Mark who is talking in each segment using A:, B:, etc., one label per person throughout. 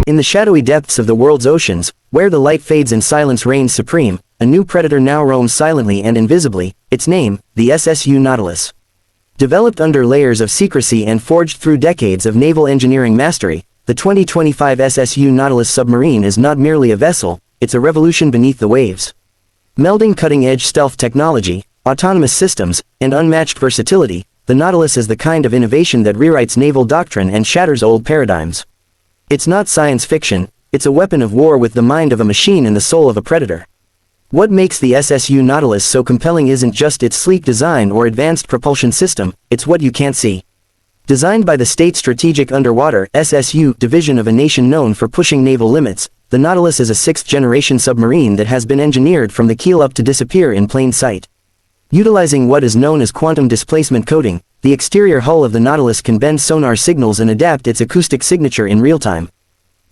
A: In the shadowy depths of the world's oceans, where the light fades and silence reigns supreme, a new predator now roams silently and invisibly, its name, the SSU Nautilus. Developed under layers of secrecy and forged through decades of naval engineering mastery, the 2025 SSU Nautilus Submarine is not merely a vessel, it's a revolution beneath the waves. Melding cutting-edge stealth technology, autonomous systems, and unmatched versatility, the Nautilus is the kind of innovation that rewrites naval doctrine and shatters old paradigms. It's not science fiction, it's a weapon of war with the mind of a machine and the soul of a predator. What makes the SSU Nautilus so compelling isn't just its sleek design or advanced propulsion system, it's what you can't see. Designed by the State Strategic Underwater (SSU) division of a nation known for pushing naval limits, the Nautilus is a sixth-generation submarine that has been engineered from the keel up to disappear in plain sight. Utilizing what is known as quantum displacement coating, the exterior hull of the Nautilus can bend sonar signals and adapt its acoustic signature in real time.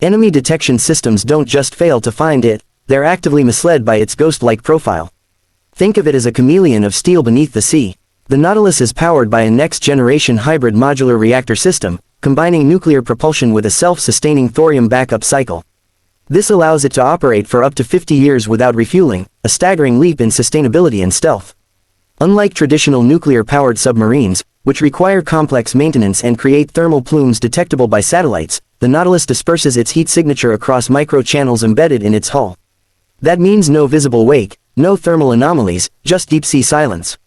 A: Enemy detection systems don't just fail to find it, they're actively misled by its ghost-like profile. Think of it as a chameleon of steel beneath the sea. The Nautilus is powered by a next-generation hybrid modular reactor system, combining nuclear propulsion with a self-sustaining thorium backup cycle. This allows it to operate for up to 50 years without refueling, a staggering leap in sustainability and stealth. Unlike traditional nuclear-powered submarines, which require complex maintenance and create thermal plumes detectable by satellites, the Nautilus disperses its heat signature across microchannels embedded in its hull. That means no visible wake, no thermal anomalies, just deep-sea silence.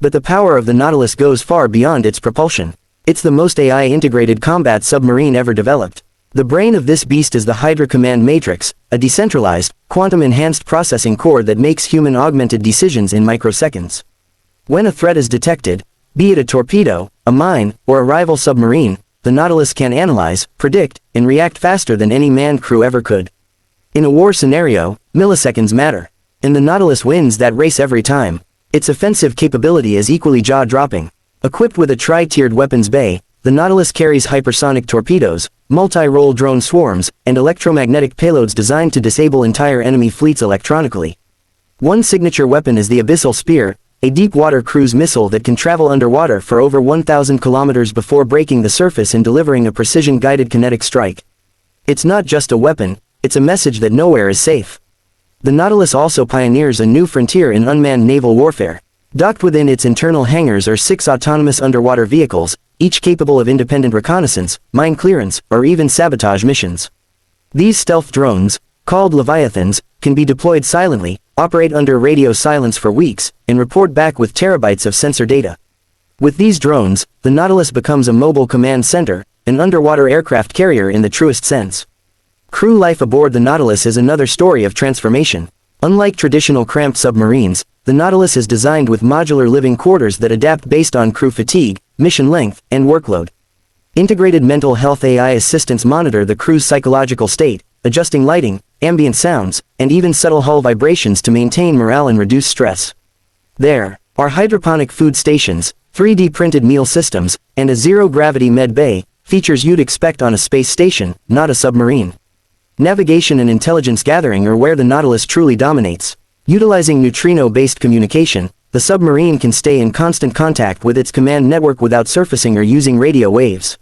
A: But the power of the Nautilus goes far beyond its propulsion. It's the most AI-integrated combat submarine ever developed. The brain of this beast is the Hydra Command Matrix, a decentralized, quantum-enhanced processing core that makes human-augmented decisions in microseconds. When a threat is detected, be it a torpedo, a mine, or a rival submarine, the Nautilus can analyze, predict, and react faster than any manned crew ever could. In a war scenario, milliseconds matter, and the Nautilus wins that race every time. Its offensive capability is equally jaw-dropping. Equipped with a tri-tiered weapons bay, the Nautilus carries hypersonic torpedoes, multi-role drone swarms, and electromagnetic payloads designed to disable entire enemy fleets electronically. One signature weapon is the Abyssal Spear, a deep-water cruise missile that can travel underwater for over 1,000 kilometers before breaking the surface and delivering a precision-guided kinetic strike. It's not just a weapon, it's a message that nowhere is safe. The Nautilus also pioneers a new frontier in unmanned naval warfare. Docked within its internal hangars are 6 autonomous underwater vehicles, each capable of independent reconnaissance, mine clearance, or even sabotage missions. These stealth drones, called Leviathans, can be deployed silently, operate under radio silence for weeks, and report back with terabytes of sensor data. With these drones, the Nautilus becomes a mobile command center, an underwater aircraft carrier in the truest sense. Crew life aboard the Nautilus is another story of transformation. Unlike traditional cramped submarines, the Nautilus is designed with modular living quarters that adapt based on crew fatigue, mission length, and workload. Integrated mental health AI assistants monitor the crew's psychological state, adjusting lighting, ambient sounds, and even subtle hull vibrations to maintain morale and reduce stress. There are hydroponic food stations, 3D printed meal systems, and a zero-gravity med bay, features you'd expect on a space station, not a submarine. Navigation and intelligence gathering are where the Nautilus truly dominates. Utilizing neutrino-based communication, the submarine can stay in constant contact with its command network without surfacing or using radio waves.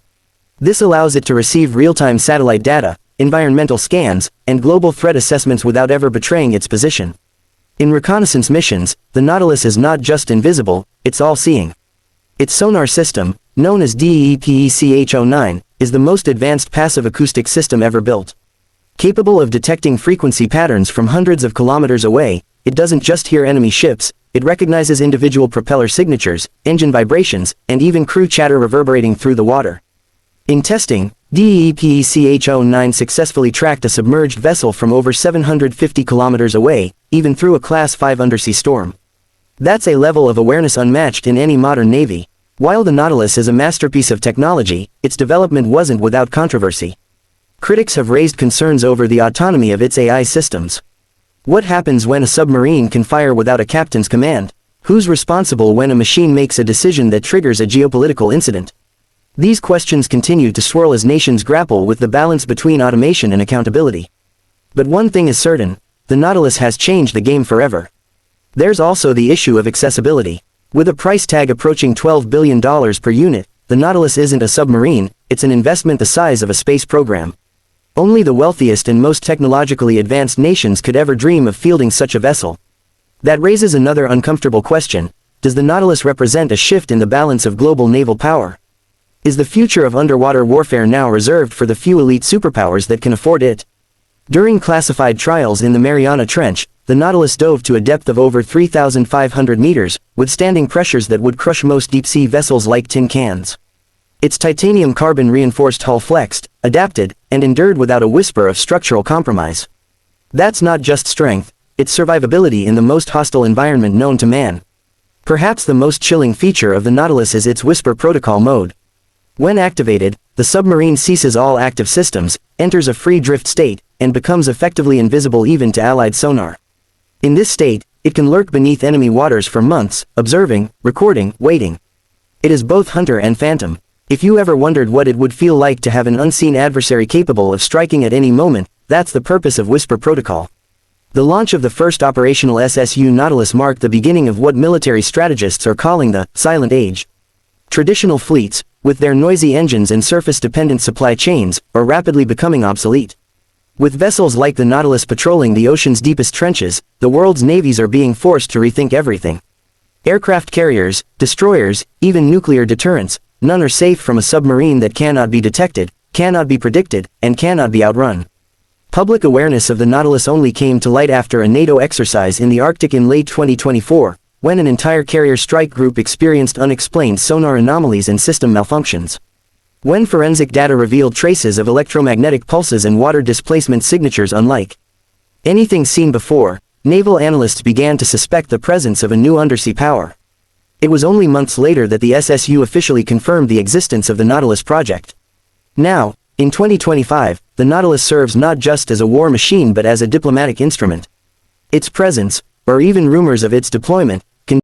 A: This allows it to receive real-time satellite data, environmental scans, and global threat assessments without ever betraying its position. In reconnaissance missions, the Nautilus is not just invisible, it's all-seeing. Its sonar system, known as DEPECH-09, is the most advanced passive acoustic system ever built. Capable of detecting frequency patterns from hundreds of kilometers away, it doesn't just hear enemy ships, it recognizes individual propeller signatures, engine vibrations, and even crew chatter reverberating through the water. In testing, DEPECH-09 successfully tracked a submerged vessel from over 750 kilometers away, even through a Class 5 undersea storm. That's a level of awareness unmatched in any modern navy. While the Nautilus is a masterpiece of technology, its development wasn't without controversy. Critics have raised concerns over the autonomy of its AI systems. What happens when a submarine can fire without a captain's command? Who's responsible when a machine makes a decision that triggers a geopolitical incident? These questions continue to swirl as nations grapple with the balance between automation and accountability. But one thing is certain, the Nautilus has changed the game forever. There's also the issue of accessibility. With a price tag approaching $12 billion per unit, the Nautilus isn't a submarine, it's an investment the size of a space program. Only the wealthiest and most technologically advanced nations could ever dream of fielding such a vessel. That raises another uncomfortable question: does the Nautilus represent a shift in the balance of global naval power? Is the future of underwater warfare now reserved for the few elite superpowers that can afford it? During classified trials in the Mariana Trench, the Nautilus dove to a depth of over 3,500 meters, withstanding pressures that would crush most deep-sea vessels like tin cans. Its titanium carbon-reinforced hull flexed, adapted, and endured without a whisper of structural compromise. That's not just strength, it's survivability in the most hostile environment known to man. Perhaps the most chilling feature of the Nautilus is its whisper protocol mode. When activated, the submarine ceases all active systems, enters a free drift state, and becomes effectively invisible even to Allied sonar. In this state, it can lurk beneath enemy waters for months, observing, recording, waiting. It is both hunter and phantom. If you ever wondered what it would feel like to have an unseen adversary capable of striking at any moment, that's the purpose of Whisper Protocol. The launch of the first operational SSU Nautilus marked the beginning of what military strategists are calling the Silent Age. Traditional fleets, with their noisy engines and surface-dependent supply chains, are rapidly becoming obsolete. With vessels like the Nautilus patrolling the ocean's deepest trenches, the world's navies are being forced to rethink everything. Aircraft carriers, destroyers, even nuclear deterrents, none are safe from a submarine that cannot be detected, cannot be predicted, and cannot be outrun. Public awareness of the Nautilus only came to light after a NATO exercise in the Arctic in late 2024, when an entire carrier strike group experienced unexplained sonar anomalies and system malfunctions. When forensic data revealed traces of electromagnetic pulses and water displacement signatures unlike anything seen before, naval analysts began to suspect the presence of a new undersea power. It was only months later that the SSU officially confirmed the existence of the Nautilus project. Now, in 2025, the Nautilus serves not just as a war machine but as a diplomatic instrument. Its presence, or even rumors of its deployment,